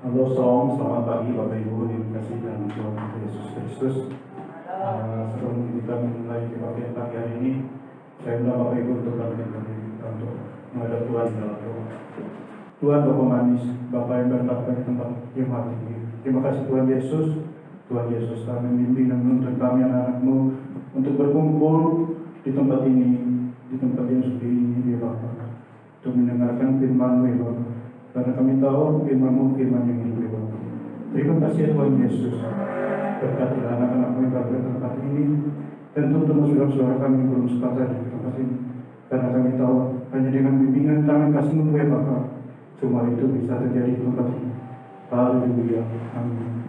Halo, selamat pagi Bapak Ibu dikasih dalam Tuhan kita Yesus Kristus. Sebelum kita mulai kebaktian pagi hari ini, saya undang Bapak Ibu untuk bangkit untuk menghadap Tuhan dalam doa. Tuhan Bapa manis, Bapa yang berkata di tempat yang hati. Terima kasih Tuhan Yesus. Tuhan Yesus kami membimbing dan menuntun kami anak-anak-Mu untuk berkumpul di tempat ini, di tempat yang sepi ini, ya Bapa, untuk mendengarkan firman-Mu, ya Bapa. Karena kami tahu firman-Mu firman yang hidup, ya Bapa. Terima kasih Tuhan Yesus. Berkatilah anak-anak-Mu yang berada di tempat ini, dan tuntun saudara-saudara kami yang belum sepakat di tempat ini. Karena kami tahu hanya dengan bimbingan tangan kasih-Mu, ya Bapa, semua itu bisa terjadi di tempat ini. Haleluya. Amin.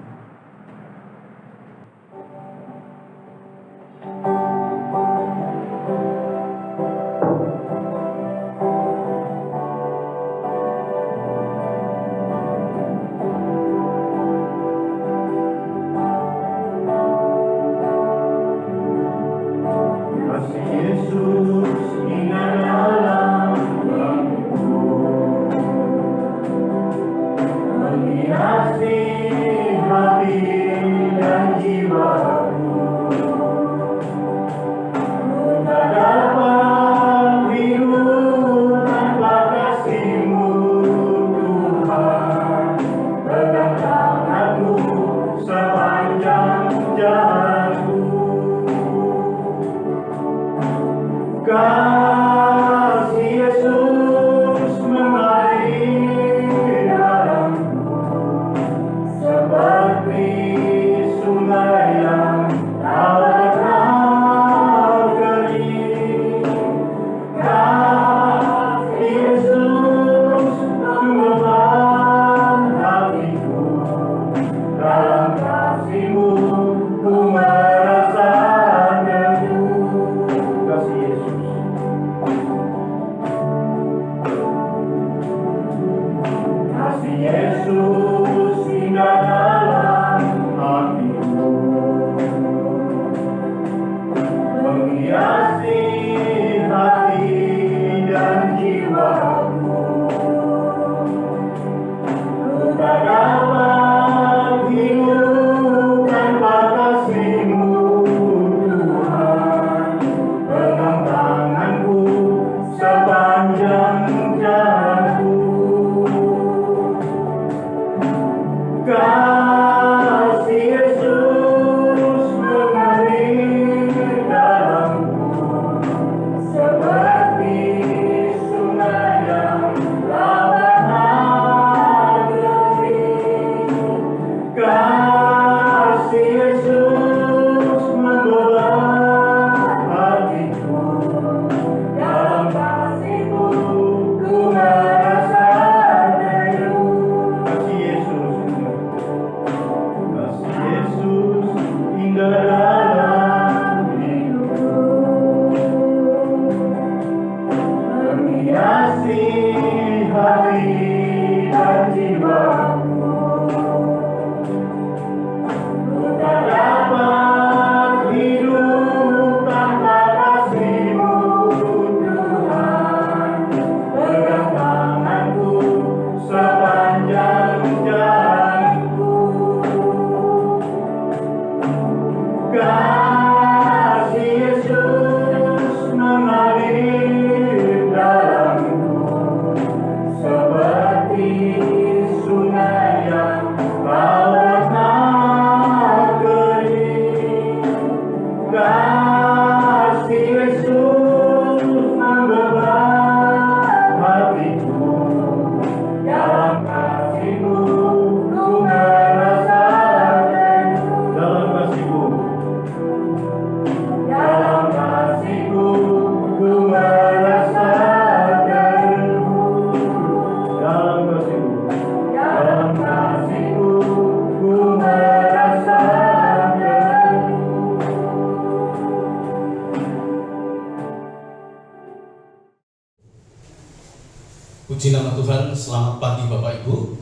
Puji nama Tuhan, selamat pagi Bapak Ibu.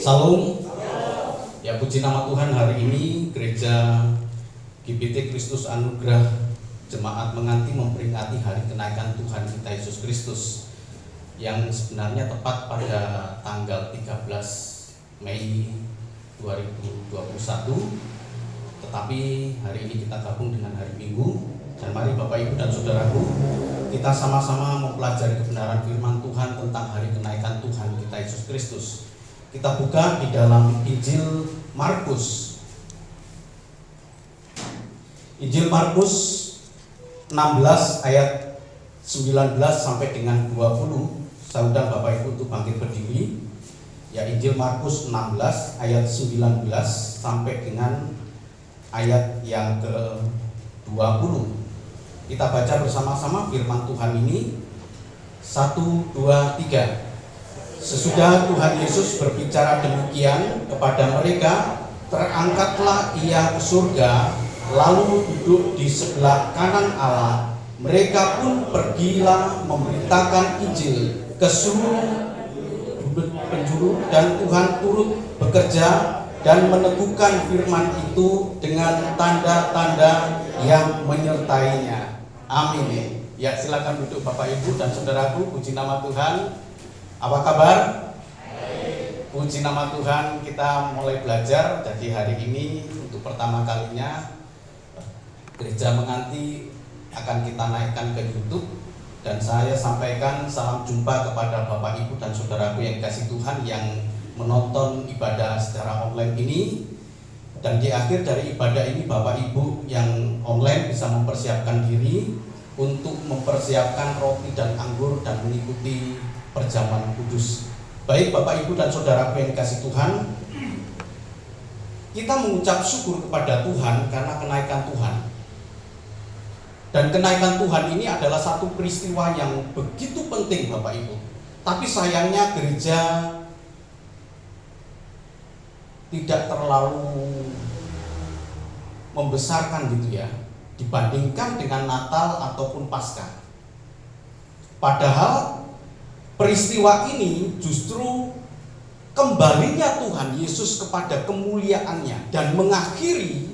Salam. Ya, puji nama Tuhan, hari ini Gereja GBT Kristus Anugerah Jemaat Menganti memperingati hari kenaikan Tuhan kita Yesus Kristus yang sebenarnya tepat pada tanggal 13 Mei 2021. Tetapi hari ini kita gabung dengan hari Minggu. Dan mari Bapak Ibu dan Saudaraku, kita sama-sama mempelajari kebenaran firman Tuhan tentang hari kenaikan Tuhan kita Yesus Kristus. Kita buka di dalam Injil Markus. Injil Markus 16 ayat 19 sampai dengan 20. Saya undang Bapak Ibu untuk bangkit berdiri. Ya, Injil Markus 16 ayat 19 sampai dengan ayat yang ke-20. Kita baca bersama-sama firman Tuhan ini. 1, 2, 3. Sesudah Tuhan Yesus berbicara demikian kepada mereka, terangkatlah ia ke surga, lalu duduk di sebelah kanan Allah. Mereka pun pergilah memberitakan Injil ke seluruh penjuru, dan Tuhan turut bekerja dan meneguhkan firman itu dengan tanda-tanda yang menyertainya. Amin. Ya, silakan duduk Bapak Ibu dan Saudaraku. Puji nama Tuhan. Apa kabar? Puji nama Tuhan, kita mulai belajar. Jadi hari ini untuk pertama kalinya Gereja Menganti akan kita naikkan ke YouTube. Dan saya sampaikan salam jumpa kepada Bapak Ibu dan Saudaraku yang kasih Tuhan yang menonton ibadah secara online ini. Dan di akhir dari ibadah ini Bapak Ibu yang online bisa mempersiapkan diri untuk mempersiapkan roti dan anggur dan mengikuti perjamuan kudus. Baik Bapak Ibu dan Saudaraku yang dikasih Tuhan, kita mengucap syukur kepada Tuhan karena kenaikan Tuhan. Dan kenaikan Tuhan ini adalah satu peristiwa yang begitu penting Bapak Ibu. Tapi sayangnya gereja tidak terlalu membesarkan gitu ya, dibandingkan dengan Natal ataupun Paskah. Padahal peristiwa ini justru kembalinya Tuhan Yesus kepada kemuliaannya dan mengakhiri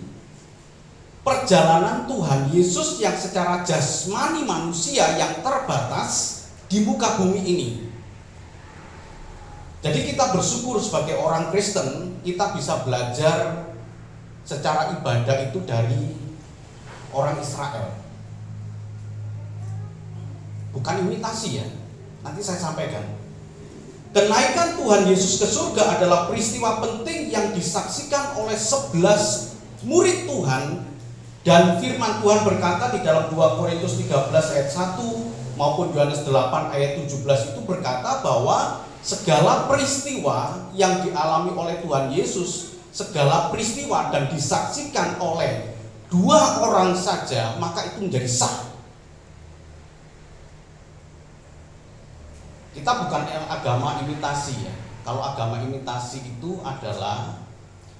perjalanan Tuhan Yesus yang secara jasmani manusia yang terbatas di muka bumi ini. Jadi kita bersyukur sebagai orang Kristen, kita bisa belajar secara ibadah itu dari orang Israel. Bukan imitasi ya, nanti saya sampaikan. Kenaikan Tuhan Yesus ke surga adalah peristiwa penting yang disaksikan oleh 11 murid Tuhan. Dan firman Tuhan berkata di dalam 2 Korintus 13 ayat 1 maupun Yohanes 8 ayat 17 itu berkata bahwa segala peristiwa yang dialami oleh Tuhan Yesus, segala peristiwa dan disaksikan oleh 2 orang saja, maka itu menjadi sah. Kita bukan agama imitasi ya. Kalau agama imitasi itu adalah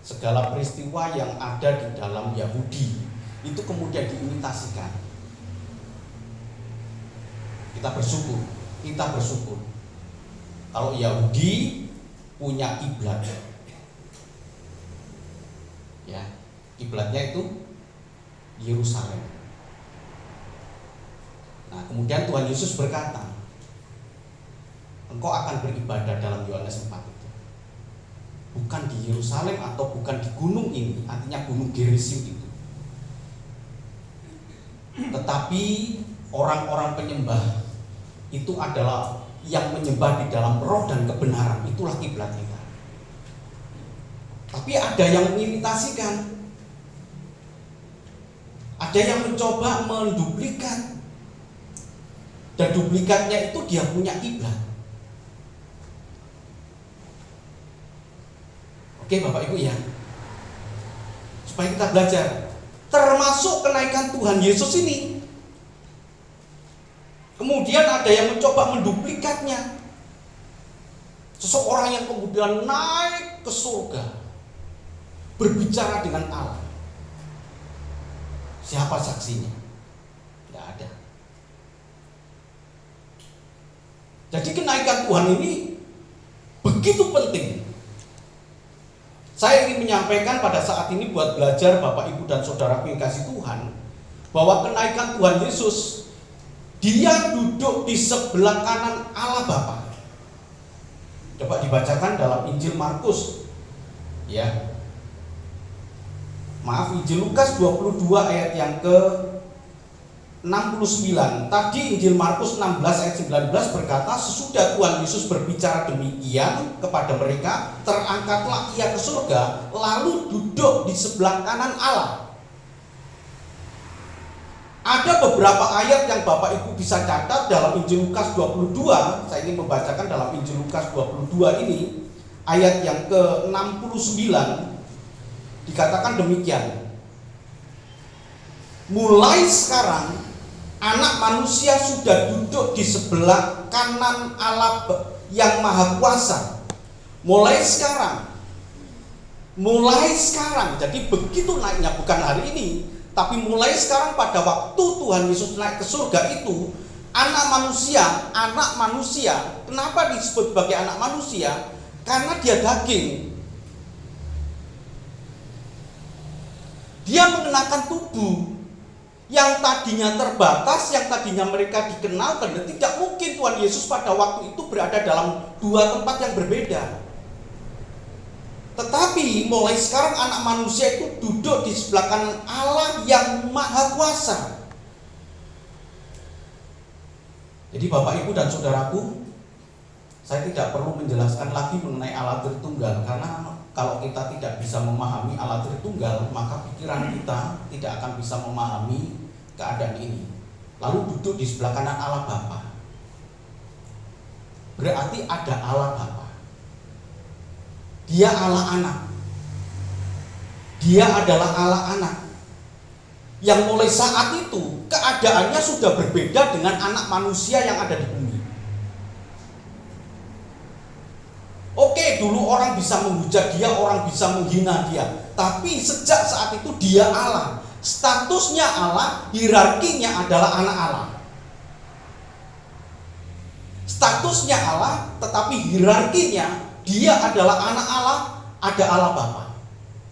segala peristiwa yang ada di dalam Yahudi itu kemudian diimitasikan. Kita bersyukur. Kalau Yahudi punya kiblat, ya, kiblatnya itu Yerusalem. Nah, kemudian Tuhan Yesus berkata, engkau akan beribadah dalam Yohanes 4 itu, bukan di Yerusalem atau bukan di gunung ini, artinya gunung Gerizim itu, tetapi orang-orang penyembah itu adalah yang menyembah di dalam roh dan kebenaran. Itulah kiblat kita. Tapi ada yang mengimitasikan, ada yang mencoba menduplikat, dan duplikatnya itu dia punya kiblat. Oke Bapak Ibu ya, supaya kita belajar, termasuk kenaikan Tuhan Yesus ini. Kemudian ada yang mencoba menduplikatnya. Seseorang yang kemudian naik ke surga, berbicara dengan Allah. Siapa saksinya? Tidak ada. Jadi kenaikan Tuhan ini begitu penting. Saya ingin menyampaikan pada saat ini buat belajar Bapak Ibu dan Saudara yang kasih Tuhan, bahwa kenaikan Tuhan Yesus, Dia duduk di sebelah kanan Allah Bapa. Coba dibacakan dalam Injil Markus Ya. Maaf, Injil Lukas 22 ayat yang ke 69. Tadi Injil Markus 16 ayat 19 berkata, sesudah Tuhan Yesus berbicara demikian kepada mereka, terangkatlah ia ke surga, lalu duduk di sebelah kanan Allah. Ada beberapa ayat yang Bapak Ibu bisa catat dalam Injil Lukas 22. Saya ingin membacakan dalam Injil Lukas 22 ini, ayat yang ke 69 dikatakan demikian. Mulai sekarang Anak Manusia sudah duduk di sebelah kanan Allah yang Maha Kuasa. Mulai sekarang, jadi begitu naiknya, bukan hari ini, tapi mulai sekarang pada waktu Tuhan Yesus naik ke surga itu, anak manusia, kenapa disebut sebagai anak manusia? Karena dia daging. Dia mengenakan tubuh yang tadinya terbatas, yang tadinya mereka dikenal, dan tidak mungkin Tuhan Yesus pada waktu itu berada dalam dua tempat yang berbeda. Tetapi mulai sekarang anak manusia itu duduk di sebelah kanan Allah yang Maha Kuasa. Jadi Bapak, Ibu, dan Saudaraku, saya tidak perlu menjelaskan lagi mengenai Allah Tritunggal, karena kalau kita tidak bisa memahami Allah Tritunggal, maka pikiran kita tidak akan bisa memahami keadaan ini. Lalu duduk di sebelah kanan Allah Bapa, berarti ada Allah Bapa. Dia Allah Anak. Dia adalah Allah Anak yang mulai saat itu keadaannya sudah berbeda dengan anak manusia yang ada di bumi. Oke, dulu orang bisa menghujat dia, orang bisa menghina dia, tapi sejak saat itu dia Allah. Statusnya Allah, hierarkinya adalah anak Allah. Statusnya Allah, tetapi hierarkinya dia adalah anak Allah. Ada Allah Bapa.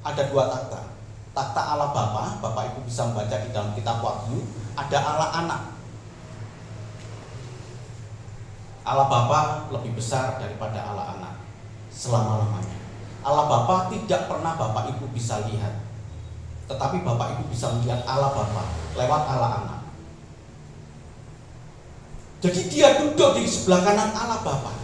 Ada dua takhta. Takhta Allah Bapa, Bapak Ibu bisa membaca di dalam kitab Wahyu. Ada Allah Anak. Allah Bapa lebih besar daripada Allah Anak selama-lamanya. Allah Bapa tidak pernah Bapak Ibu bisa lihat, tetapi Bapak Ibu bisa melihat Allah Bapa lewat Allah Anak. Jadi dia duduk di sebelah kanan Allah Bapa.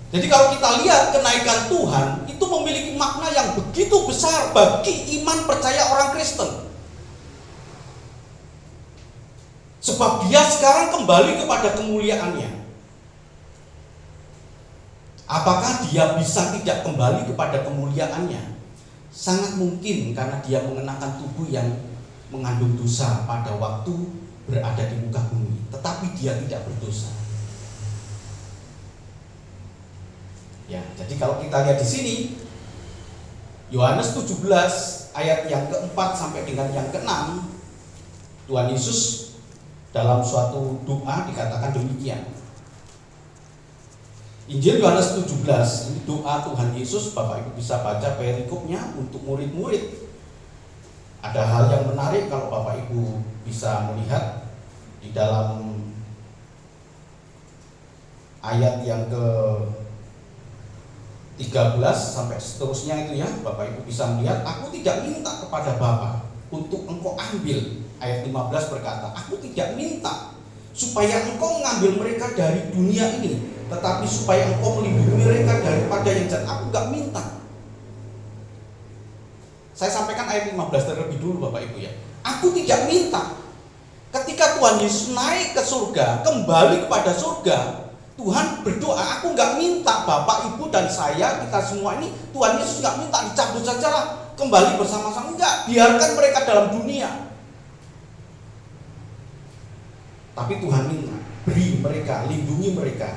Jadi kalau kita lihat kenaikan Tuhan itu memiliki makna yang begitu besar bagi iman percaya orang Kristen. Sebab dia sekarang kembali kepada kemuliaannya. Apakah dia bisa tidak kembali kepada kemuliaannya? Sangat mungkin, karena dia mengenakan tubuh yang mengandung dosa pada waktu berada di muka bumi, tetapi dia tidak berdosa. Ya, jadi kalau kita lihat di sini, Yohanes 17 ayat yang keempat sampai dengan yang keenam, Tuhan Yesus dalam suatu doa dikatakan demikian. Injil Yohanes 17, ini doa Tuhan Yesus. Bapak Ibu bisa baca perikopnya untuk murid-murid. Ada hal yang menarik kalau Bapak Ibu bisa melihat di dalam ayat yang ke 13 sampai seterusnya itu ya, Bapak Ibu bisa melihat, aku tidak minta kepada Bapa untuk engkau ambil. Ayat 15 berkata, aku tidak minta supaya engkau mengambil mereka dari dunia ini, tetapi supaya engkau melindungi mereka daripada yang jahat. Aku gak minta. Saya sampaikan ayat 15 terlebih dulu Bapak Ibu ya. Aku tidak minta. Ketika Tuhan Yesus naik ke surga, kembali kepada surga, Tuhan berdoa, aku gak minta Bapak Ibu dan saya, kita semua ini, Tuhan Yesus gak minta dicabut sajalah, kembali bersama-sama. Enggak, biarkan mereka dalam dunia. Tapi Tuhan minta, beri mereka, lindungi mereka.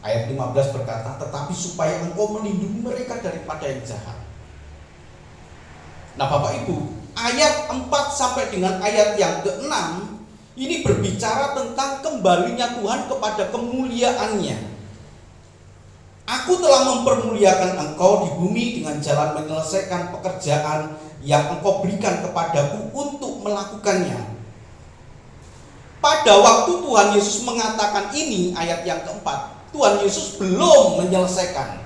Ayat 15 berkata, tetapi supaya engkau melindungi mereka daripada yang jahat. Nah Bapak Ibu, ayat 4 sampai dengan ayat yang ke-6 ini berbicara tentang kembalinya Tuhan kepada kemuliaannya. Aku telah mempermuliakan engkau di bumi dengan jalan menyelesaikan pekerjaan yang engkau berikan kepadaku untuk melakukannya. Pada waktu Tuhan Yesus mengatakan ini, ayat yang keempat, Tuhan Yesus belum menyelesaikan.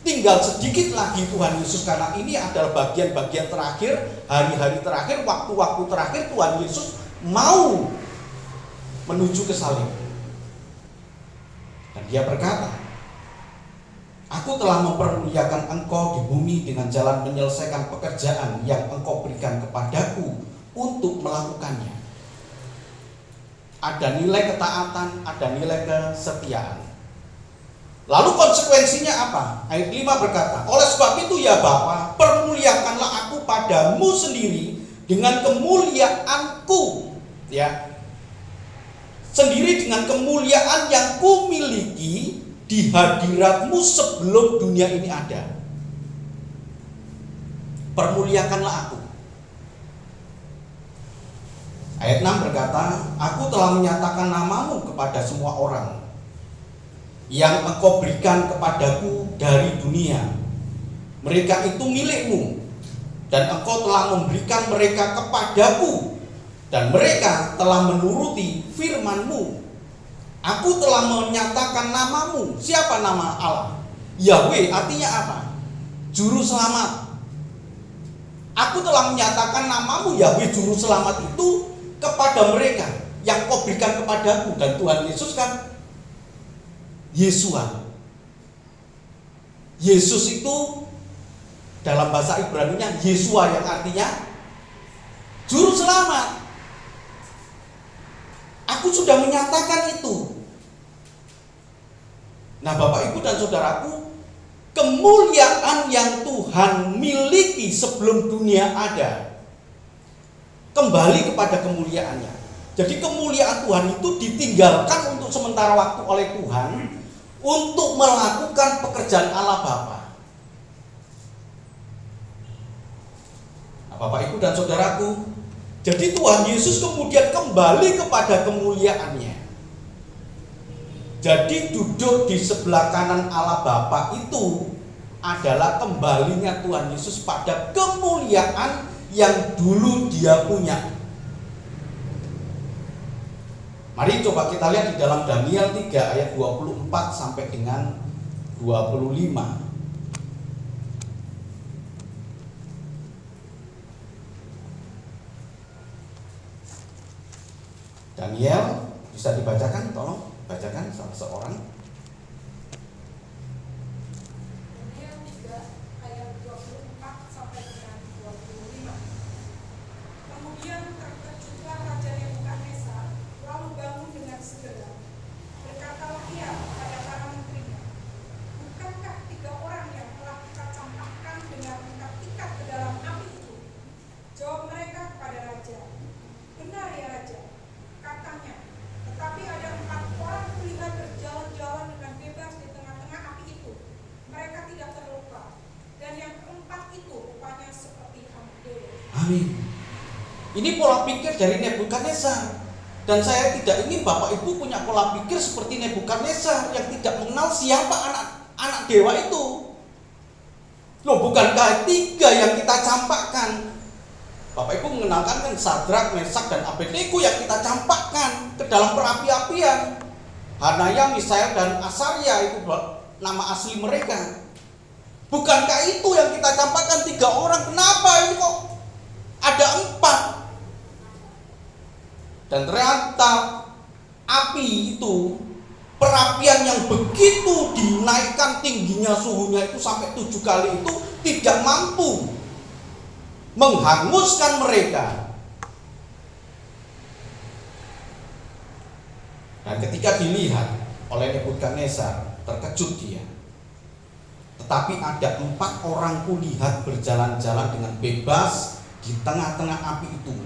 Tinggal sedikit lagi Tuhan Yesus, karena ini adalah bagian-bagian terakhir, hari-hari terakhir, waktu-waktu terakhir Tuhan Yesus mau menuju ke salib. Dan dia berkata, aku telah mempermuliakan engkau di bumi dengan jalan menyelesaikan pekerjaan yang engkau berikan kepadaku untuk melakukannya. Ada nilai ketaatan, ada nilai kesetiaan. Lalu konsekuensinya apa? Ayat 5 berkata, oleh sebab itu ya Bapa, permuliakanlah aku padamu sendiri dengan kemuliaanku, ya. Sendiri dengan kemuliaan yang kumiliki di hadiratmu sebelum dunia ini ada. Permuliakanlah aku. Ayat 6 berkata, aku telah menyatakan namamu kepada semua orang yang engkau berikan kepadaku dari dunia. Mereka itu milikmu, dan engkau telah memberikan mereka kepadaku, dan mereka telah menuruti firman-Mu. Aku telah menyatakan namamu. Siapa nama Allah? Yahweh, artinya apa? Juru selamat. Aku telah menyatakan namamu Yahweh juru selamat itu kepada mereka yang kau berikan kepadaku. Dan Tuhan Yesus kan Yesua. Yesus itu dalam bahasa Ibrani-nya Yesua, yang artinya juru selamat. Aku sudah menyatakan itu. Nah, Bapak Ibu dan Saudaraku, kemuliaan yang Tuhan miliki sebelum dunia ada kembali kepada kemuliaannya. Jadi kemuliaan Tuhan itu ditinggalkan untuk sementara waktu oleh Tuhan untuk melakukan pekerjaan Allah Bapa. Nah, Bapak Ibu dan Saudaraku, jadi Tuhan Yesus kemudian kembali kepada kemuliaannya. Jadi duduk di sebelah kanan Allah Bapa itu adalah kembalinya Tuhan Yesus pada kemuliaan yang dulu dia punya. Mari coba kita lihat di dalam Daniel 3 ayat 24 sampai dengan 25. Daniel, bisa dibacakan? Tolong bacakan salah seorang. Daniel 3 ayat 24 sampai dengan 25. Kemudian terkejutlah Raja Nebukadnezar, lalu bangun dengan segera. Berkatalah ia kepada para menterinya, bukankah 3 orang yang telah kita campakkan dengan ikat-ikat ke dalam api itu? Jawab mereka kepada Raja, benar ya Raja, katanya. Tetapi ada 4 orang kulihat berjalan-jalan dengan bebas di tengah-tengah api itu. Mereka tidak terluka. Dan yang keempat itu rupanya seperti anak dewa. Amin. Ini pola pikir dari Nebukadnezar. Dan saya tidak ingin Bapak Ibu punya pola pikir seperti Nebukadnezar yang tidak mengenal siapa anak dewa itu. Loh, bukankah 3 yang kita campakkan? Bapak Ibu mengenalkan kan Sadrak, Mesak, dan Abednego yang kita campakkan ke dalam perapi-apian. Hanaya, Misael, dan Asaria itu nama asli mereka. Bukankah itu yang kita campakkan 3 orang? Kenapa ini kok ada 4? Dan ternyata api itu, perapian yang begitu dinaikkan tingginya suhunya itu sampai 7 kali itu tidak mampu menghanguskan mereka. Dan ketika dilihat oleh Nebukadnezar, terkejut dia. Tetapi ada 4 orang kulihat berjalan-jalan dengan bebas di tengah-tengah api itu.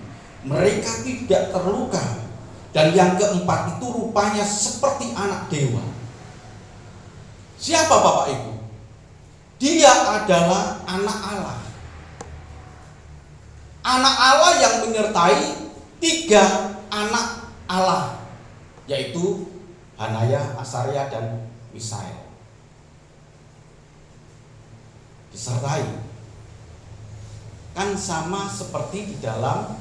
Mereka tidak terluka. Dan yang keempat itu rupanya seperti anak dewa. Siapa Bapak Ibu? Dia adalah anak Allah. Anak Allah yang menyertai 3 anak Allah, yaitu Hanaya, Asaria, dan Misael. Disertai. Kan sama seperti di dalam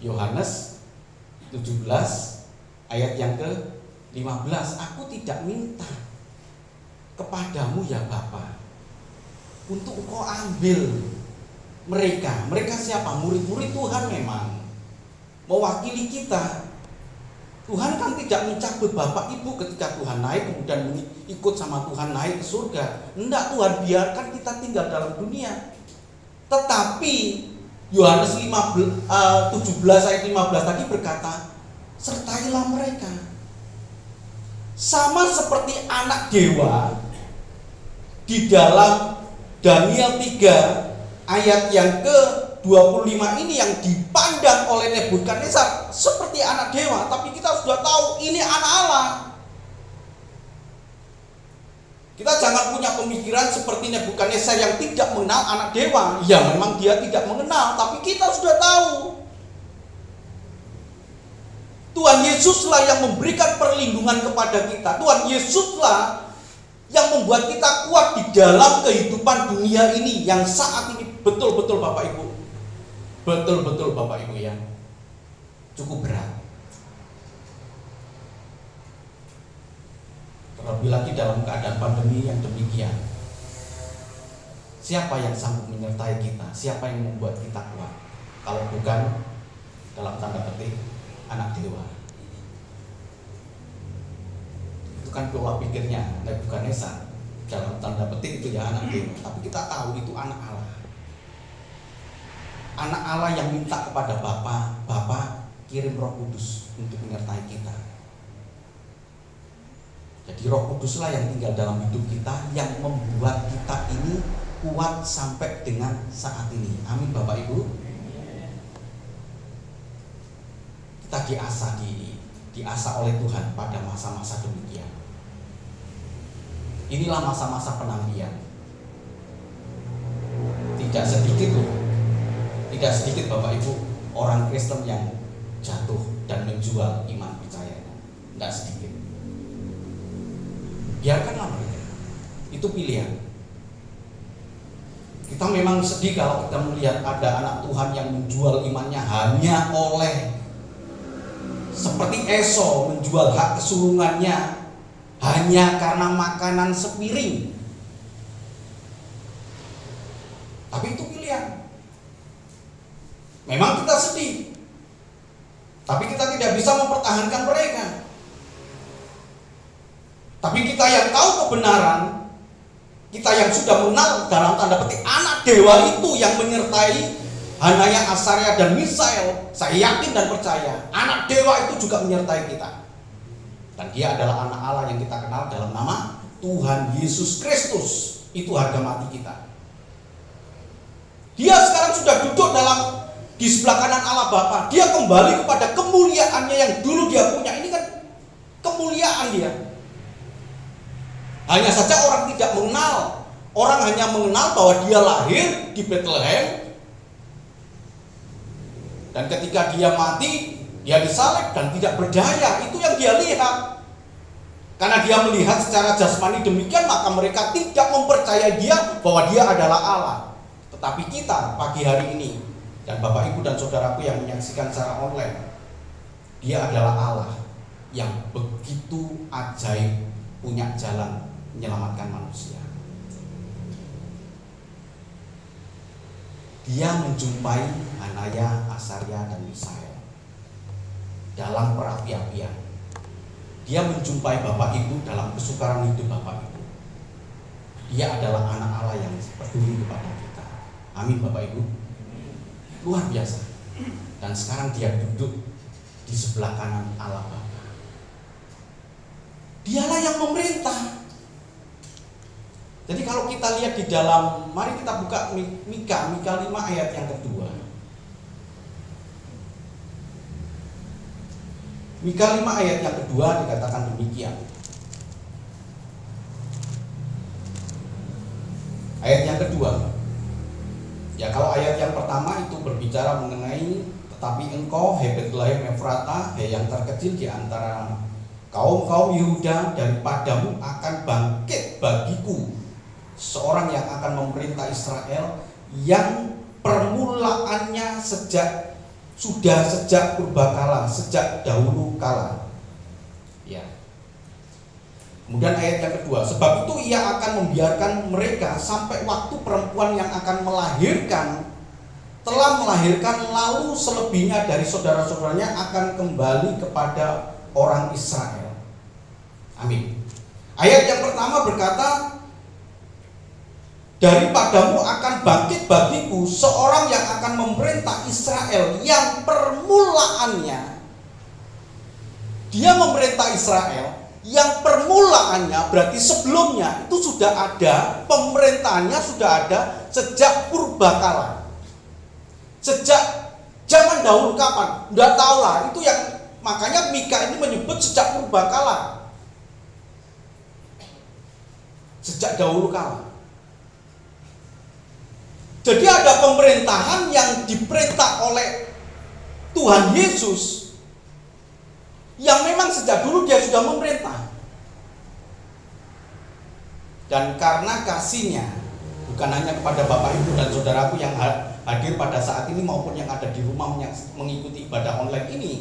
Yohanes 17 ayat yang ke-15. Aku tidak minta kepadamu ya Bapa, untuk engkau ambil mereka. Mereka siapa? Murid-murid Tuhan memang. Mewakili kita. Tuhan kan tidak mencabut Bapak Ibu ketika Tuhan naik kemudian ikut sama Tuhan naik ke surga. Enggak, Tuhan biarkan kita tinggal dalam dunia. Tetapi Yohanes 17 ayat 15 tadi berkata, sertailah mereka. Sama seperti anak dewa di dalam Daniel 3 ayat yang ke-25 ini yang dipandang oleh Nebukadnezar seperti anak dewa, tapi kita sudah tahu ini anak Allah. Kita jangan punya pemikiran seperti Nebukadnezar yang tidak mengenal anak dewa. Ya memang dia tidak mengenal, tapi kita sudah tahu. Tuhan Yesuslah yang memberikan perlindungan kepada kita. Tuhan Yesuslah yang membuat kita kuat di dalam kehidupan dunia ini yang saat ini betul-betul Bapak Ibu. Betul-betul Bapak Ibu ya. Cukup berat. Terlebih lagi dalam keadaan pandemi yang demikian. Siapa yang sanggup menyertai kita? Siapa yang membuat kita kuat? Kalau bukan dalam tanda petik anak dewa. Itu kan pola pikirnya Nebukadnezar. Dalam tanda petik itu ya anak dewa. Tapi kita tahu itu anak Allah. Anak Allah yang minta kepada Bapa kirim Roh Kudus untuk menyertai kita. Jadi Roh Kuduslah yang tinggal dalam hidup kita, yang membuat kita ini kuat sampai dengan saat ini. Amin Bapak Ibu. Kita diasah oleh Tuhan pada masa-masa demikian. Inilah masa-masa penantian. Tidak sedikit Bapak Ibu orang Kristen yang jatuh dan menjual iman percayanya. Tidak sedikit. Biarkanlah mereka. Itu pilihan. Kita memang sedih kalau kita melihat ada anak Tuhan yang menjual imannya hanya oleh seperti Esau menjual hak kesulungannya hanya karena makanan sepiring. Tapi itu pilihan. Memang kita sedih, tapi kita tidak bisa mempertahankan mereka. Tapi kita yang tahu kebenaran, kita yang sudah mengenal dalam tanda petik anak dewa itu yang menyertai Hanaya, Asaria, dan Misael, saya yakin dan percaya anak dewa itu juga menyertai kita. Dan dia adalah anak Allah yang kita kenal dalam nama Tuhan Yesus Kristus. Itu harga mati kita. Dia sekarang sudah duduk di sebelah kanan Allah Bapa. Dia kembali kepada kemuliaannya yang dulu dia punya. Ini kan kemuliaan dia. Hanya saja orang tidak mengenal. Orang hanya mengenal bahwa dia lahir di Bethlehem. Dan ketika dia mati, dia disalib dan tidak berdaya. Itu yang dia lihat. Karena dia melihat secara jasmani demikian, maka mereka tidak mempercayai dia bahwa dia adalah Allah. Tetapi kita pagi hari ini, dan Bapak Ibu dan Saudaraku yang menyaksikan secara online, dia adalah Allah yang begitu ajaib, punya jalan menyelamatkan manusia. Dia menjumpai Hanaya, Asaria, dan Misael dalam perapi-apian. Dia menjumpai Bapak Ibu dalam kesukaran hidup Bapak Ibu. Dia adalah anak Allah yang peduli kepada kita. Amin Bapak Ibu. Luar biasa. Dan sekarang dia duduk di sebelah kanan Allah Bapa. Dialah yang memerintah. Jadi kalau kita lihat di dalam, mari kita buka Mika 5 ayat yang kedua. Mika 5 ayat yang kedua dikatakan demikian. Ayat yang kedua. Ya kalau ayat yang pertama itu berbicara mengenai tetapi engkau hai Betlehem Efrata, hai yang terkecil di antara kaum-kaum Yehuda, daripadamu akan bangkit bagiku seorang yang akan memerintah Israel yang permulaannya sejak purbakala, sejak dahulu kala. Ya. Kemudian ayat yang kedua, sebab itu ia akan membiarkan mereka sampai waktu perempuan yang akan melahirkan telah melahirkan, lalu selebihnya dari saudara-saudaranya akan kembali kepada orang Israel. Amin. Ayat yang pertama berkata, daripadamu akan bangkit bagiku seorang yang akan memerintah Israel, yang permulaannya dia memerintah Israel, yang permulaannya berarti sebelumnya itu sudah ada, pemerintahannya sudah ada sejak purbakala, sejak zaman dahulu kapan, udah tahu lah itu, yang makanya Mika ini menyebut sejak purbakala, sejak dahulu kala. Jadi ada pemerintahan yang diperintah oleh Tuhan Yesus, yang memang sejak dulu dia sudah memerintah. Dan karena kasihnya, bukan hanya kepada Bapak Ibu dan saudaraku yang hadir pada saat ini maupun yang ada di rumah mengikuti ibadah online ini,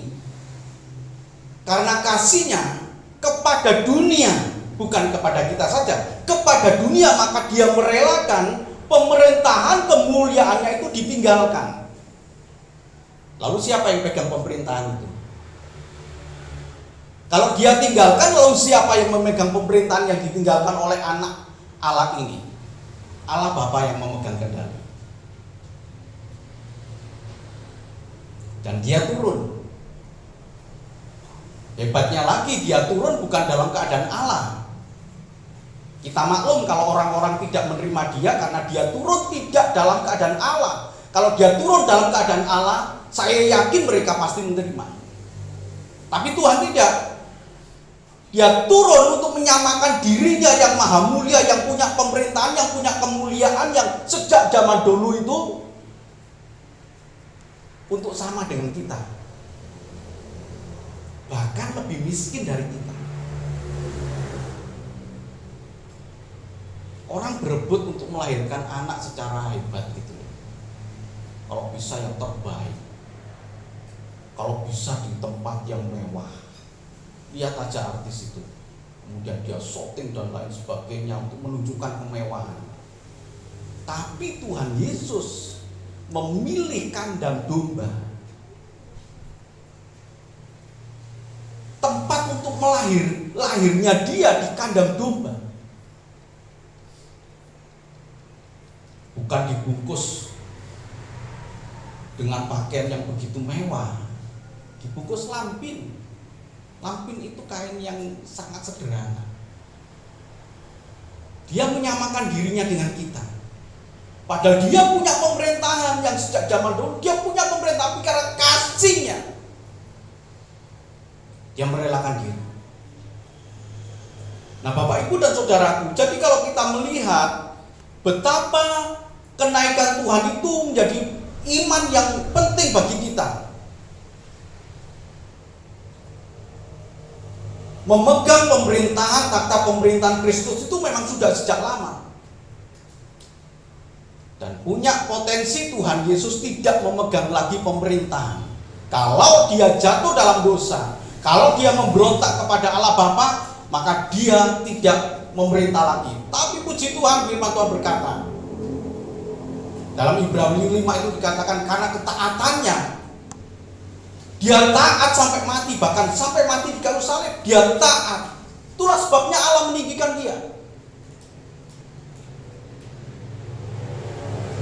karena kasihnya kepada dunia, bukan kepada kita saja, kepada dunia, maka dia merelakan pemerintahan kemuliaannya itu ditinggalkan. Lalu siapa yang pegang pemerintahan itu? Kalau dia tinggalkan, lalu siapa yang memegang pemerintahan yang ditinggalkan oleh anak Allah ini? Allah Bapa yang memegang kendali. Dan dia turun. Hebatnya lagi, dia turun bukan dalam keadaan Allah. Kita maklum kalau orang-orang tidak menerima dia karena dia turun tidak dalam keadaan Allah. Kalau dia turun dalam keadaan Allah, saya yakin mereka pasti menerima. Tapi Tuhan tidak. Dia turun untuk menyamakan dirinya yang maha mulia, yang punya pemerintahan, yang punya kemuliaan, yang sejak zaman dulu itu, untuk sama dengan kita, bahkan lebih miskin dari kita. Orang berebut untuk melahirkan anak secara hebat gitu. Kalau bisa yang terbaik, kalau bisa di tempat yang mewah. Lihat aja artis itu, kemudian dia syuting dan lain sebagainya untuk menunjukkan kemewahan. Tapi Tuhan Yesus memilih kandang domba, tempat untuk lahirnya dia di kandang domba, bukan dibungkus dengan pakaian yang begitu mewah, dibungkus lampin. Lampin itu kain yang sangat sederhana. Dia menyamakan dirinya dengan kita. Padahal dia punya pemerintahan yang sejak zaman dulu, dia punya pemerintahan, tapi karena kasihnya dia merelakan diri. Nah Bapak Ibu dan saudaraku, jadi kalau kita melihat betapa kenaikan Tuhan itu menjadi iman yang penting bagi kita, memegang pemerintahan, takhta pemerintahan Kristus itu memang sudah sejak lama. Dan punya potensi Tuhan Yesus tidak memegang lagi pemerintahan. Kalau dia jatuh dalam dosa, kalau dia memberontak kepada Allah Bapa, maka dia tidak memerintah lagi. Tapi puji Tuhan, firman Tuhan berkata, dalam Ibrani 5 itu dikatakan karena ketaatannya, dia taat sampai mati, bahkan sampai mati di kayu salib, dia taat. Itulah sebabnya Allah meninggikan dia.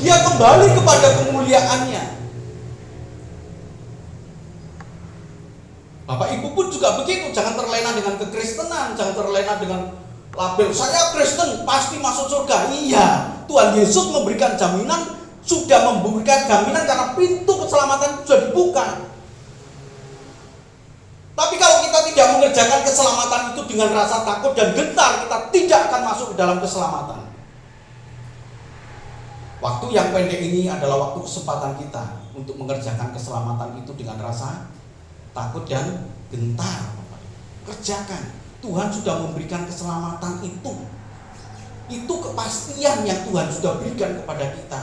Dia kembali kepada kemuliaannya. Bapak Ibu pun juga begitu, jangan terlena dengan kekristenan, jangan terlena dengan label saya Kristen pasti masuk surga. Iya, Tuhan Yesus memberikan jaminan, sudah memberikan jaminan karena pintu keselamatan sudah dibuka. Tapi kalau kita tidak mengerjakan keselamatan itu dengan rasa takut dan gentar, kita tidak akan masuk ke dalam keselamatan. Waktu yang pendek ini adalah waktu kesempatan kita untuk mengerjakan keselamatan itu dengan rasa takut dan gentar. Kerjakan. Tuhan sudah memberikan keselamatan itu. Itu kepastian yang Tuhan sudah berikan kepada kita,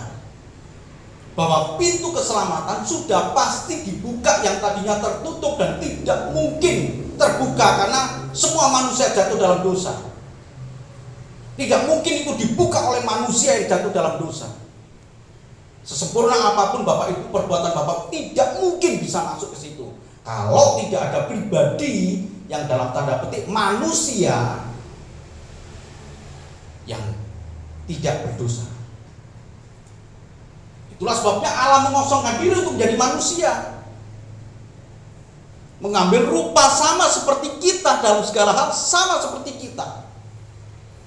bahwa pintu keselamatan sudah pasti dibuka, yang tadinya tertutup dan tidak mungkin terbuka karena semua manusia jatuh dalam dosa. Tidak mungkin itu dibuka oleh manusia yang jatuh dalam dosa. Sesempurna apapun Bapak Ibu perbuatan Bapak tidak mungkin bisa masuk ke situ. Kalau tidak ada pribadi yang dalam tanda petik manusia yang tidak berdosa. Itulah sebabnya Allah mengosongkan diri untuk menjadi manusia, mengambil rupa sama seperti kita, dalam segala hal sama seperti kita,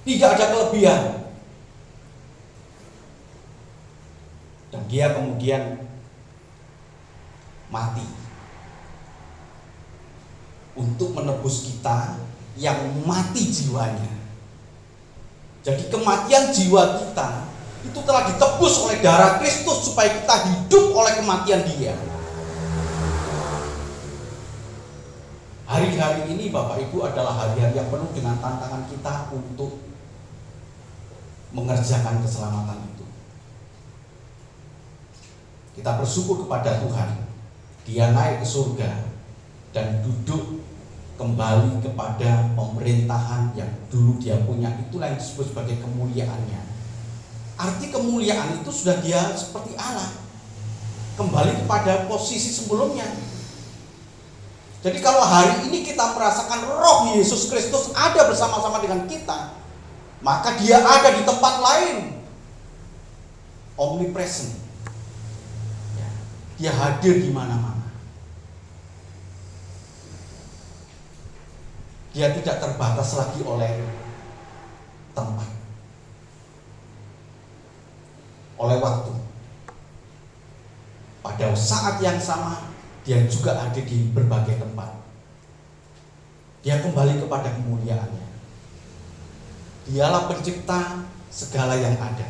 tidak ada kelebihan. Dan dia kemudian mati untuk menebus kita yang mati jiwanya. Jadi kematian jiwa kita itu telah ditebus oleh darah Kristus supaya kita hidup oleh kematian Dia. Hari-hari ini Bapak Ibu adalah hari-hari yang penuh dengan tantangan kita untuk mengerjakan keselamatan itu. Kita bersyukur kepada Tuhan, Dia naik ke surga dan duduk kembali kepada pemerintahan yang dulu Dia punya. Itulah yang disebut sebagai kemuliaannya. Arti kemuliaan itu sudah Dia seperti Allah, kembali kepada posisi sebelumnya. Jadi kalau hari ini kita merasakan roh Yesus Kristus ada bersama-sama dengan kita, maka Dia ada di tempat lain, omnipresent. Dia hadir di mana-mana. Dia tidak terbatas lagi oleh tempat, oleh waktu. Pada saat yang sama Dia juga ada di berbagai tempat. Dia kembali kepada kemuliaannya. Dialah pencipta segala yang ada,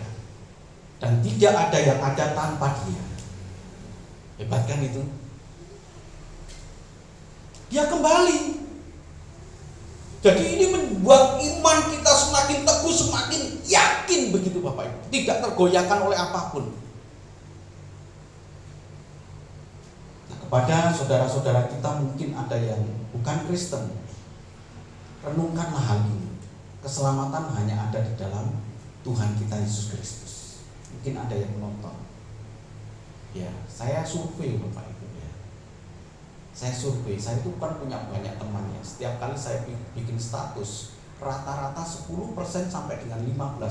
dan tidak ada yang ada tanpa Dia. Hebat kan itu? Dia kembali. Jadi ini membuat iman kita semakin teguh, semakin yakin begitu Bapak Ibu. Tidak tergoyahkan oleh apapun. Nah, kepada saudara-saudara kita mungkin ada yang bukan Kristen, renungkanlah hal ini. Keselamatan hanya ada di dalam Tuhan kita Yesus Kristus. Mungkin ada yang menonton. Ya, saya survei Bapak Ibu ya. Saya survei, saya itu kan punya banyak temannya. Setiap kali saya bikin status, rata-rata 10% sampai dengan 15%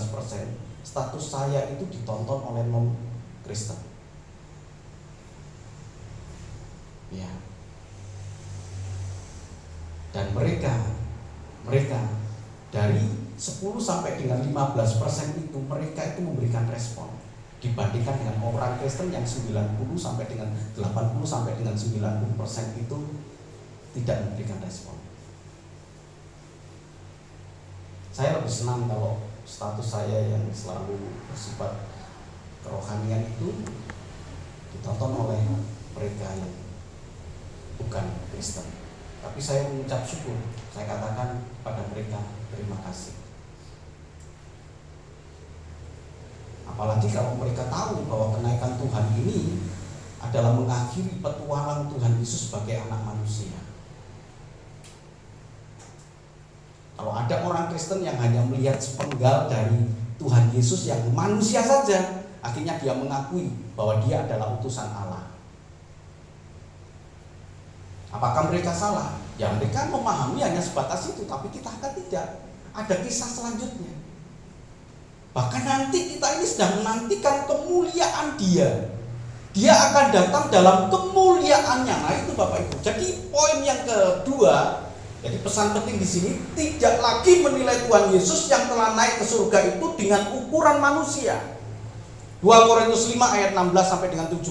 status saya itu ditonton oleh non-Kristen. Ya. Dan mereka dari 10 sampai dengan 15% itu mereka itu memberikan respon dibandingkan dengan orang Kristen yang 90 sampai dengan 80 sampai dengan 90% itu tidak memberikan respon. Saya lebih senang kalau status saya yang selalu bersifat kerohanian itu ditonton oleh mereka yang bukan Kristen. Tapi saya mengucap syukur, saya katakan pada mereka terima kasih. Apalagi kalau mereka tahu bahwa kenaikan Tuhan ini adalah mengakhiri petualang Tuhan Yesus sebagai anak manusia. Kalau ada orang Kristen yang hanya melihat sepenggal dari Tuhan Yesus yang manusia saja, akhirnya dia mengakui bahwa dia adalah utusan Allah. Apakah mereka salah? Ya mereka memahami hanya sebatas itu, tapi kita akan tidak. Ada kisah selanjutnya. Bahkan nanti kita ini sedang menantikan kemuliaan Dia. Dia akan datang dalam kemuliaannya. Nah itu Bapak Ibu. Jadi poin yang kedua, jadi pesan penting di sini, tidak lagi menilai Tuhan Yesus yang telah naik ke surga itu dengan ukuran manusia. 2 Korintus 5 ayat 16 sampai dengan 17,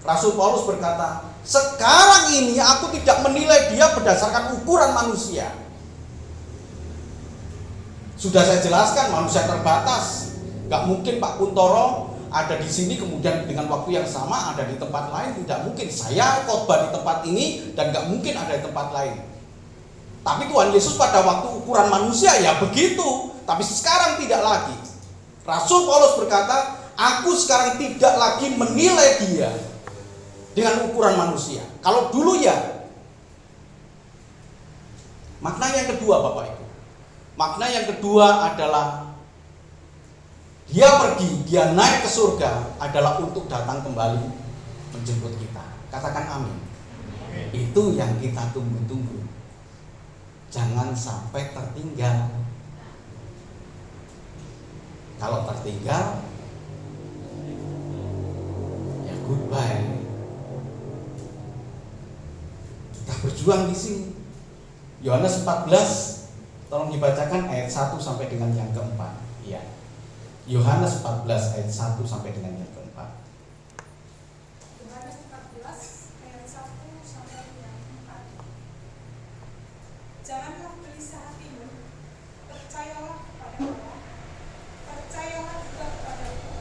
Rasul Paulus berkata, sekarang ini aku tidak menilai Dia berdasarkan ukuran manusia. Sudah saya jelaskan, manusia terbatas. Gak mungkin Pak Kuntoro ada di sini kemudian dengan waktu yang sama ada di tempat lain. Tidak mungkin. Saya khotbah di tempat ini dan gak mungkin ada di tempat lain. Tapi Tuhan Yesus pada waktu ukuran manusia ya begitu. Tapi sekarang tidak lagi. Rasul Paulus berkata, aku sekarang tidak lagi menilai Dia dengan ukuran manusia. Kalau dulu ya. Makna yang kedua Bapak Ibu. Makna yang kedua adalah Dia pergi, dia naik ke surga adalah untuk datang kembali menjemput kita. Katakan amin. Itu yang kita tunggu-tunggu. Jangan sampai tertinggal. Kalau tertinggal, ya goodbye. Kita berjuang di sini. Yohanes 14, tolong dibacakan ayat 1 sampai dengan yang keempat. Iya. Yohanes 14 ayat 1 sampai dengan yang keempat. Yohanes 14 ayat 1 sampai yang 4. Janganlah gelisah hatimu, percayalah kepada Allah, percayalah juga kepadaku.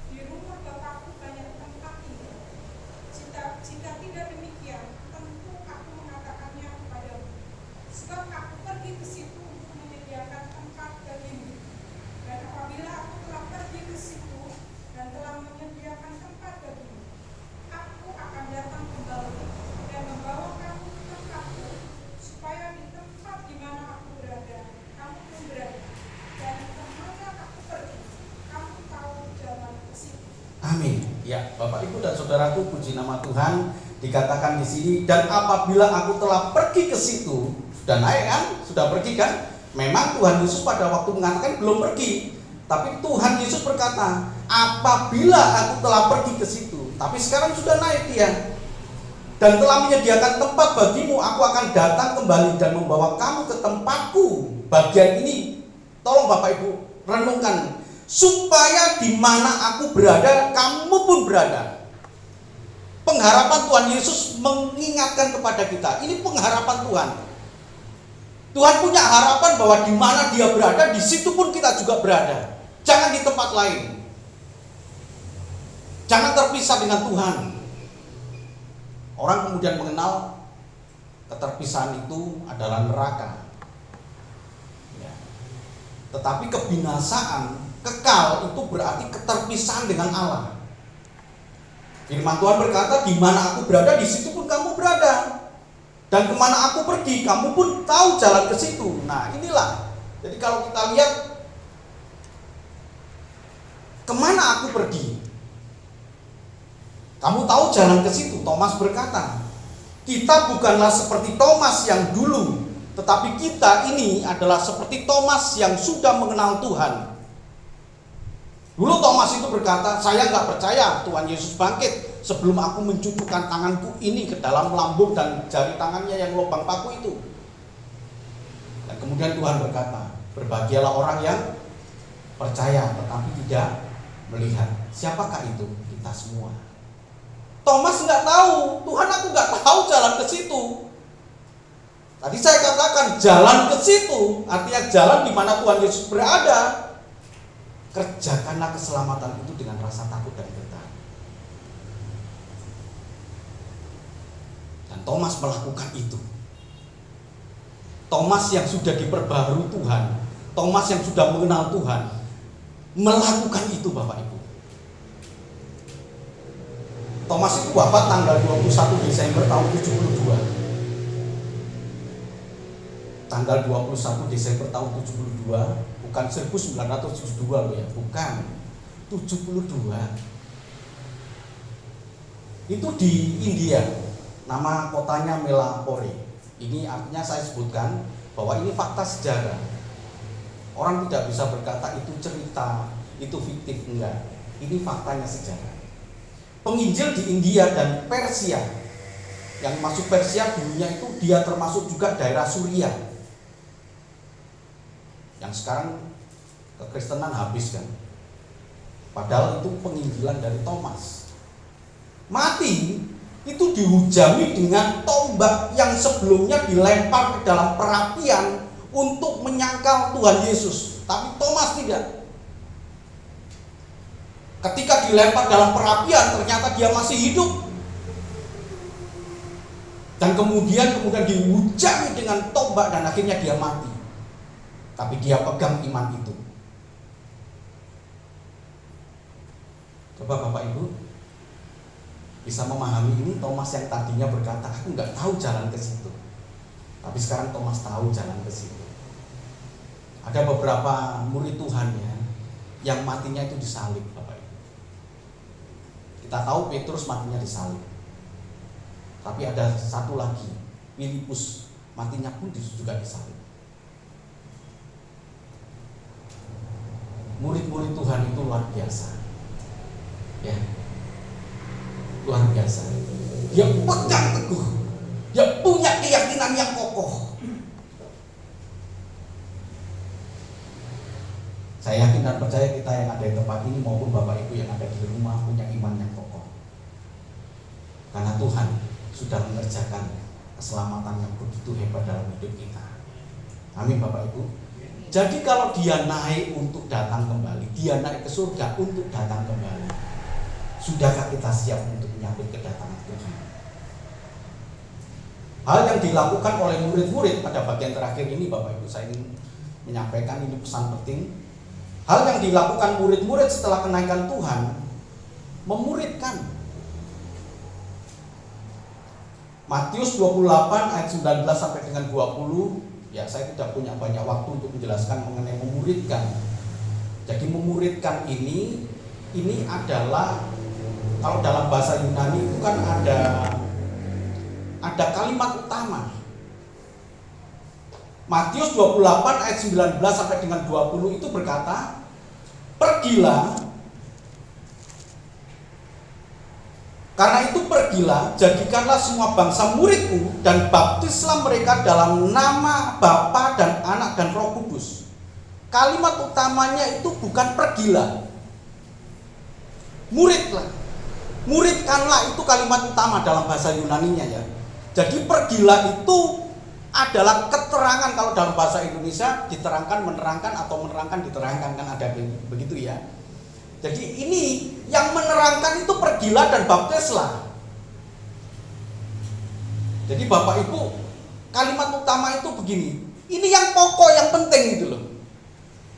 Di rumah Bapakku banyak tempat tinggal. Jika tidak demikian, tentu aku mengatakannya kepadamu. Sebab aku pergi ke situ untuk menyediakan tempat bagimu. Dan apabila aku telah pergi ke situ dan telah menyediakan tempat bagimu, aku akan datang kembali dan membawa kamu ke tempatku, supaya di tempat di mana aku berada, kamu pun berada. Dan kemana aku pergi, kamu tahu jalan ke situ. Amin. Ya, Bapak Ibu dan Saudaraku, puji nama Tuhan. Dikatakan di sini, dan apabila aku telah pergi ke situ, sudah naik kan? Sudah pergi kan? Memang Tuhan Yesus pada waktu mengatakan belum pergi, tapi Tuhan Yesus berkata, apabila aku telah pergi ke situ. Tapi sekarang sudah naik dia, dan telah menyediakan tempat bagimu, aku akan datang kembali dan membawa kamu ke tempatku. Bagian ini, tolong Bapak Ibu renungkan, supaya di mana aku berada, kamu pun berada. Pengharapan Tuhan Yesus mengingatkan kepada kita, ini pengharapan Tuhan. Tuhan punya harapan bahwa di mana dia berada, di situ pun kita juga berada. Jangan di tempat lain. Jangan terpisah dengan Tuhan. Orang kemudian mengenal keterpisahan itu adalah neraka. Ya. Tetapi kebinasaan, kekal itu berarti keterpisahan dengan Allah. Firman Tuhan berkata, di mana aku berada, di situ pun kamu berada. Dan kemana aku pergi, kamu pun tahu jalan ke situ. Nah inilah. Jadi kalau kita lihat, kemana aku pergi, kamu tahu jalan ke situ. Thomas berkata, kita bukanlah seperti Thomas yang dulu, tetapi kita ini adalah seperti Thomas yang sudah mengenal Tuhan. Dulu Thomas itu berkata, saya nggak percaya Tuhan Yesus bangkit sebelum aku mencucukkan tanganku ini ke dalam lambung dan jari tangannya yang lubang paku itu. Dan kemudian Tuhan berkata, berbahagialah orang yang percaya tetapi tidak melihat. Siapakah itu? Kita semua. Thomas nggak tahu, Tuhan aku nggak tahu jalan ke situ. Tadi saya katakan jalan ke situ, artinya jalan di mana Tuhan Yesus berada. Kerjakanlah keselamatan itu dengan rasa takut dan getar. Dan Thomas melakukan itu. Thomas yang sudah diperbaharui Tuhan, Thomas yang sudah mengenal Tuhan, melakukan itu Bapak Ibu. Thomas itu wafat tanggal 21 Desember tahun 72. Tanggal 21 Desember tahun 72. Bukan 1972 loh ya, bukan 72. Itu di India, nama kotanya Melapore. Ini artinya saya sebutkan bahwa ini fakta sejarah. Orang tidak bisa berkata itu cerita, itu fiktif, enggak. Ini faktanya sejarah. Penginjil di India dan Persia, yang masuk Persia dulunya itu dia termasuk juga daerah Suriah. Yang sekarang kekristenan habis kan. Padahal itu penginjilan dari Thomas. Mati itu dihujami dengan tombak yang sebelumnya dilempar ke dalam perapian untuk menyangkal Tuhan Yesus. Tapi Thomas tidak. Ketika dilempar dalam perapian ternyata dia masih hidup. Dan kemudian dihujami dengan tombak dan akhirnya dia mati. Tapi dia pegang iman itu. Coba Bapak Ibu bisa memahami ini. Thomas yang tadinya berkata, aku nggak tahu jalan ke situ. Tapi sekarang Thomas tahu jalan ke situ. Ada beberapa murid Tuhan ya, yang matinya itu disalib, Bapak Ibu. Kita tahu Petrus matinya disalib. Tapi ada satu lagi, Filipus, matinya pun juga disalib. Murid-murid Tuhan itu luar biasa. Ya. Luar biasa. Dia pegang teguh. Dia punya keyakinan yang kokoh. Saya yakin dan percaya kita yang ada di tempat ini maupun Bapak Ibu yang ada di rumah punya iman yang kokoh. Karena Tuhan sudah mengerjakan keselamatan yang begitu hebat dalam hidup kita. Amin Bapak Ibu. Jadi kalau dia naik untuk datang kembali, dia naik ke surga untuk datang kembali, sudahkah kita siap untuk menyambut kedatangan Tuhan? Hal yang dilakukan oleh murid-murid pada bagian terakhir ini, Bapak Ibu, saya ingin menyampaikan ini pesan penting. Hal yang dilakukan murid-murid setelah kenaikan Tuhan, memuridkan. Matius 28 ayat 19 sampai dengan 20, ya saya tidak punya banyak waktu untuk menjelaskan mengenai memuridkan. Jadi memuridkan ini adalah, kalau dalam bahasa Yunani itu kan ada kalimat utama. Matius 28 ayat 19 sampai dengan 20 itu berkata, pergilah, karena itu pergilah, jadikanlah semua bangsa muridku dan baptislah mereka dalam nama Bapa dan Anak dan Roh Kudus. Kalimat utamanya itu bukan pergilah, muridlah. Muridkanlah itu kalimat utama dalam bahasa Yunaninya ya. Jadi pergilah itu adalah keterangan, kalau dalam bahasa Indonesia diterangkan, menerangkan, atau menerangkan, diterangkan, kan ada begitu ya. Jadi ini yang menerangkan itu pergilah dan baptislah. Jadi Bapak Ibu, kalimat utama itu begini, ini yang pokok, yang penting gitu loh.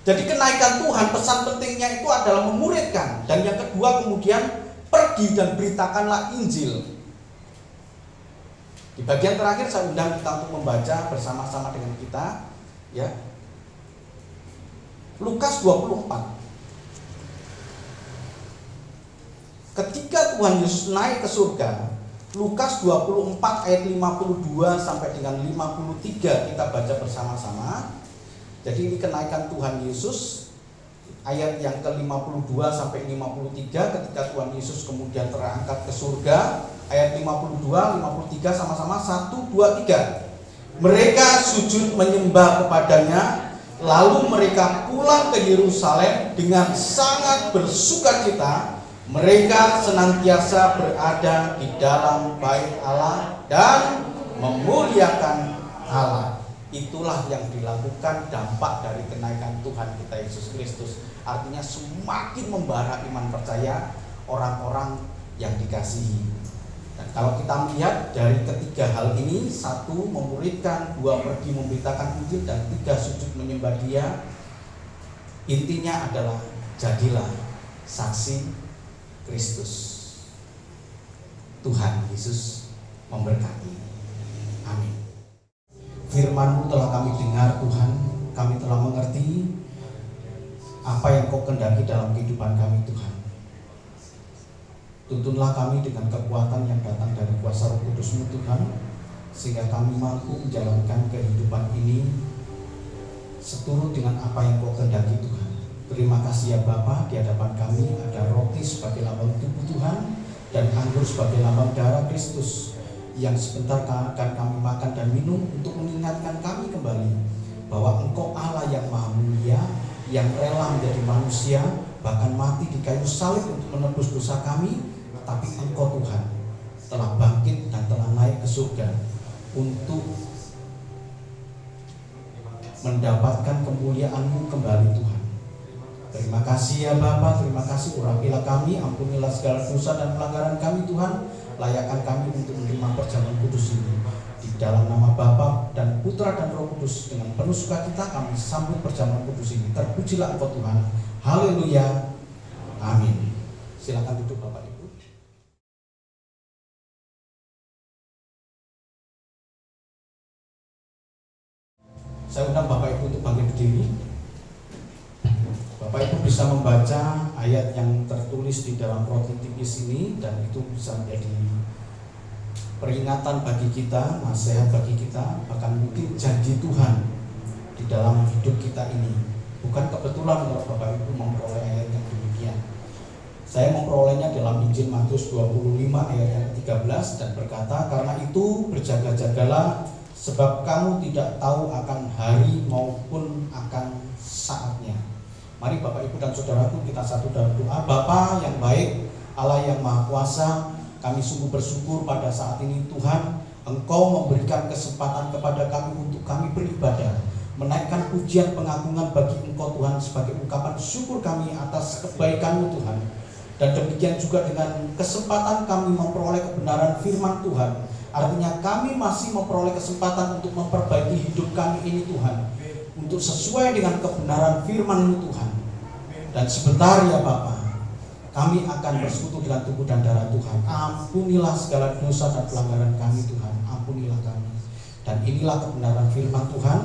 Jadi kenaikan Tuhan, pesan pentingnya itu adalah memuridkan. Dan yang kedua kemudian, pergi dan beritakanlah Injil. Di bagian terakhir saya undang kita untuk membaca bersama-sama dengan kita ya. Lukas 24. Ketika Tuhan Yesus naik ke surga, Lukas 24 ayat 52 sampai dengan 53 kita baca bersama-sama. Jadi ini kenaikan Tuhan Yesus, ayat yang ke-52 sampai 53 ketika Tuhan Yesus kemudian terangkat ke surga. Ayat 52, 53 sama-sama 1, 2, 3. Mereka sujud menyembah kepadanya, lalu mereka pulang ke Yerusalem dengan sangat bersukacita. Mereka senantiasa berada di dalam bait Allah dan memuliakan Allah. Itulah yang dilakukan dampak dari kenaikan Tuhan kita Yesus Kristus. Artinya semakin membara iman percaya orang-orang yang dikasihi. Dan kalau kita melihat dari ketiga hal ini, 1 memuridkan, 2 pergi memberitakan Injil, dan 3 sujud menyembah Dia, intinya adalah jadilah saksi Kristus. Tuhan Yesus memberkati. Amin. Firman-Mu telah kami dengar Tuhan, kami telah mengerti apa yang Kau kehendaki dalam kehidupan kami Tuhan. Tuntunlah kami dengan kekuatan yang datang dari kuasa Roh Kudus-Mu Tuhan, sehingga kami mampu menjalankan kehidupan ini seturut dengan apa yang Kau kehendaki Tuhan. Terima kasih ya Bapa, di hadapan kami ada roti sebagai lambang tubuh Tuhan dan anggur sebagai lambang darah Kristus yang sebentar akan kami makan dan minum untuk mengingatkan kami kembali bahwa Engkau Allah yang maha mulia, yang rela menjadi manusia, bahkan mati di kayu salib untuk menebus dosa kami. Tapi Engkau Tuhan telah bangkit dan telah naik ke surga untuk mendapatkan kemuliaan-Mu kembali Tuhan. Terima kasih ya Bapa, terima kasih, urapilah kami, ampunilah segala dosa dan pelanggaran kami Tuhan. Layakkan kami untuk menerima perjamuan kudus ini. Di dalam nama Bapa dan Putra dan Roh Kudus, dengan penuh sukacita kami sambut perjamuan kudus ini. Terpujilah Engkau Tuhan. Haleluya. Amin. Silakan duduk Bapak Ibu. Saya undang Bapak Ibu untuk bangkit berdiri. Bapak Ibu bisa membaca ayat yang tertulis di dalam roti tipis ini, dan itu bisa menjadi peringatan bagi kita, nasihat bagi kita, bahkan mungkin janji Tuhan di dalam hidup kita ini. Bukan kebetulan kalau Bapak Ibu memperoleh ayat yang demikian. Saya memperolehnya dalam Injil Matius 25 ayat yang 13 dan berkata, karena itu berjaga-jagalah, sebab kamu tidak tahu akan hari maupun akan saatnya. Mari Bapak Ibu dan Saudaraku, kita satu dalam doa. Bapa yang baik, Allah yang Maha Kuasa, kami sungguh bersyukur pada saat ini Tuhan, Engkau memberikan kesempatan kepada kami untuk kami beribadah, menaikkan pujian pengagungan bagi Engkau Tuhan sebagai ungkapan syukur kami atas kebaikan-Mu Tuhan. Dan demikian juga dengan kesempatan kami memperoleh kebenaran firman Tuhan. Artinya kami masih memperoleh kesempatan untuk memperbaiki hidup kami ini Tuhan, untuk sesuai dengan kebenaran firman-Mu Tuhan. Dan sebentar ya Bapa, kami akan bersekutu dengan tubuh dan darah Tuhan. Ampunilah segala dosa dan pelanggaran kami Tuhan, ampunilah kami. Dan inilah kebenaran firman Tuhan.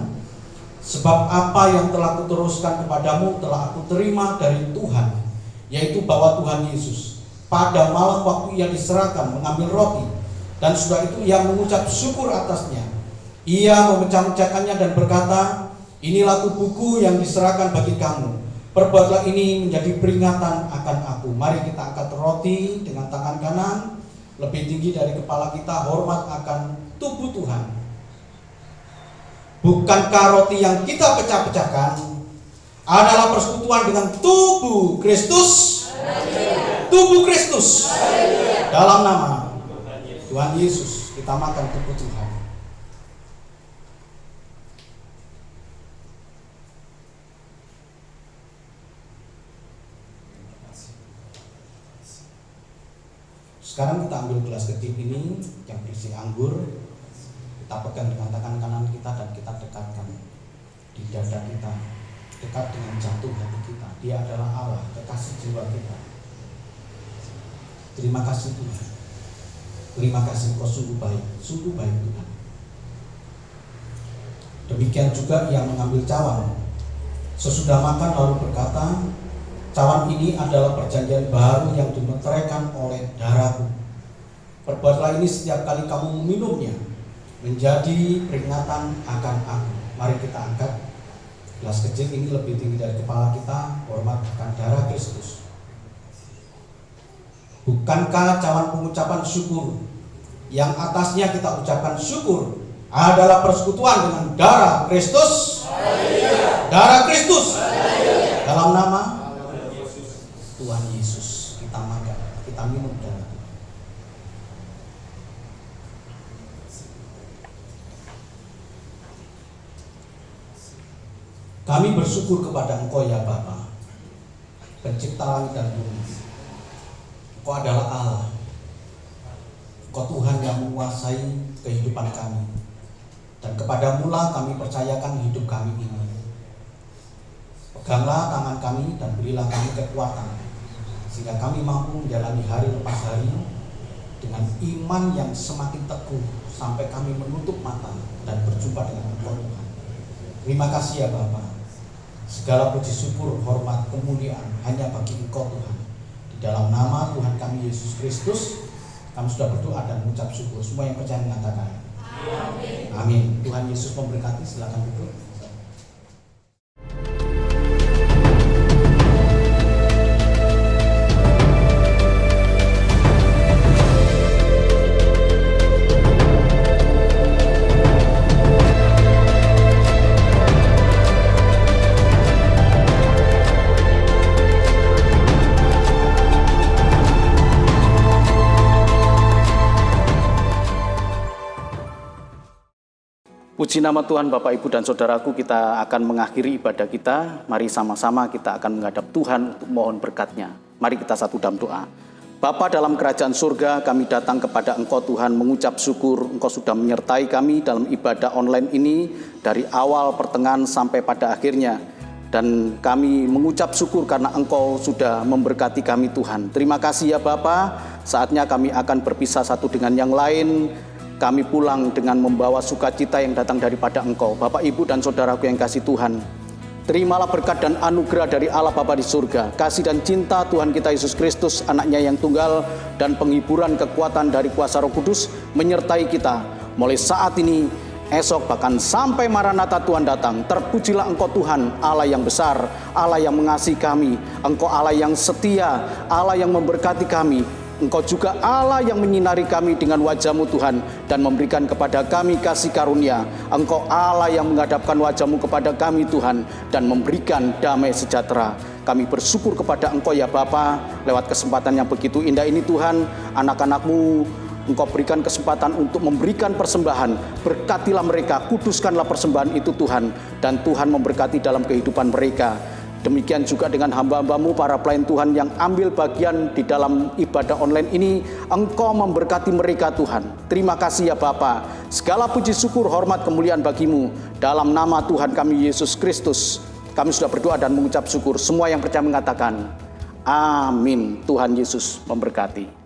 Sebab apa yang telah kuteruskan kepadamu telah aku terima dari Tuhan, yaitu bahwa Tuhan Yesus pada malam waktu Ia diserahkan mengambil roti, dan sudah itu Ia mengucap syukur atasnya. Ia memecah-mecahkannya dan berkata, inilah tubuhku yang diserahkan bagi kamu. Perbuatlah ini menjadi peringatan akan aku. Mari kita angkat roti dengan tangan kanan lebih tinggi dari kepala kita, hormat akan tubuh Tuhan. Bukankah roti yang kita pecah-pecahkan adalah persekutuan dengan tubuh Kristus? Tubuh Kristus. Dalam nama Tuhan Yesus kita makan tubuh Tuhan. Sekarang kita ambil gelas kecil ini yang berisi anggur, kita pegang dengan tangan kanan kita dan kita dekatkan di dada kita, dekat dengan jantung hati kita. Dia adalah Allah, kekasih jiwa kita. Terima kasih Tuhan. Terima kasih Engkau sungguh baik Tuhan. Demikian juga yang mengambil cawan. Sesudah makan lalu berkata, cawan ini adalah perjanjian baru yang dimeteraikan oleh darahku. Perbuatlah ini setiap kali kamu meminumnya, menjadi peringatan akan aku. Mari kita angkat gelas kecil ini lebih tinggi dari kepala kita, hormat akan darah Kristus. Bukankah cawan pengucapan syukur yang atasnya kita ucapkan syukur adalah persekutuan dengan darah Kristus? Darah Kristus. Dalam nama Tuhan Yesus kita makan, kita minum darah. Kami bersyukur kepada Engkau ya Bapa, Pencipta langit dan bumi. Engkau adalah Allah. Engkau Tuhan yang menguasai kehidupan kami. Dan kepadamu-lah kami percayakan hidup kami ini. Peganglah tangan kami dan berilah kami kekuatan, sehingga kami mampu menjalani hari lepas hari dengan iman yang semakin teguh sampai kami menutup mata dan berjumpa dengan Engkau Tuhan. Terima kasih ya Bapa. Segala puji syukur, hormat, kemuliaan hanya bagi Engkau Tuhan. Di dalam nama Tuhan kami Yesus Kristus, kami sudah berdoa dan mengucap syukur. Semua yang percaya mengatakan amin. Amin. Tuhan Yesus memberkati. Silakan duduk. Puji nama Tuhan, Bapak, Ibu, dan Saudaraku, kita akan mengakhiri ibadah kita. Mari sama-sama kita akan menghadap Tuhan untuk mohon berkat-Nya. Mari kita satu dalam doa. Bapa dalam kerajaan surga, kami datang kepada Engkau Tuhan mengucap syukur Engkau sudah menyertai kami dalam ibadah online ini dari awal, pertengahan, sampai pada akhirnya. Dan kami mengucap syukur karena Engkau sudah memberkati kami Tuhan. Terima kasih ya Bapa, saatnya kami akan berpisah satu dengan yang lain. Kami pulang dengan membawa sukacita yang datang daripada Engkau. Bapak, Ibu, dan Saudaraku yang kasih Tuhan, Terimalah berkat dan anugerah dari Allah Bapa di surga, kasih dan cinta Tuhan kita Yesus Kristus, anaknya yang tunggal, dan penghiburan kekuatan dari kuasa Roh Kudus menyertai kita mulai saat ini, esok, bahkan sampai Maranatha Tuhan datang. Terpujilah Engkau Tuhan, Allah yang besar, Allah yang mengasihi kami, Engkau Allah yang setia, Allah yang memberkati kami. Engkau juga Allah yang menyinari kami dengan wajah-Mu Tuhan dan memberikan kepada kami kasih karunia. Engkau Allah yang menghadapkan wajah-Mu kepada kami Tuhan dan memberikan damai sejahtera. Kami bersyukur kepada Engkau ya Bapa, lewat kesempatan yang begitu indah ini Tuhan, anak-anak-Mu Engkau berikan kesempatan untuk memberikan persembahan. Berkatilah mereka, kuduskanlah persembahan itu Tuhan, dan Tuhan memberkati dalam kehidupan mereka. Demikian juga dengan hamba-hamba-Mu, para pelayan Tuhan yang ambil bagian di dalam ibadah online ini. Engkau memberkati mereka Tuhan. Terima kasih ya Bapa. Segala puji syukur, hormat, kemuliaan bagi-Mu. Dalam nama Tuhan kami Yesus Kristus, kami sudah berdoa dan mengucap syukur. Semua yang percaya mengatakan, amin. Tuhan Yesus memberkati.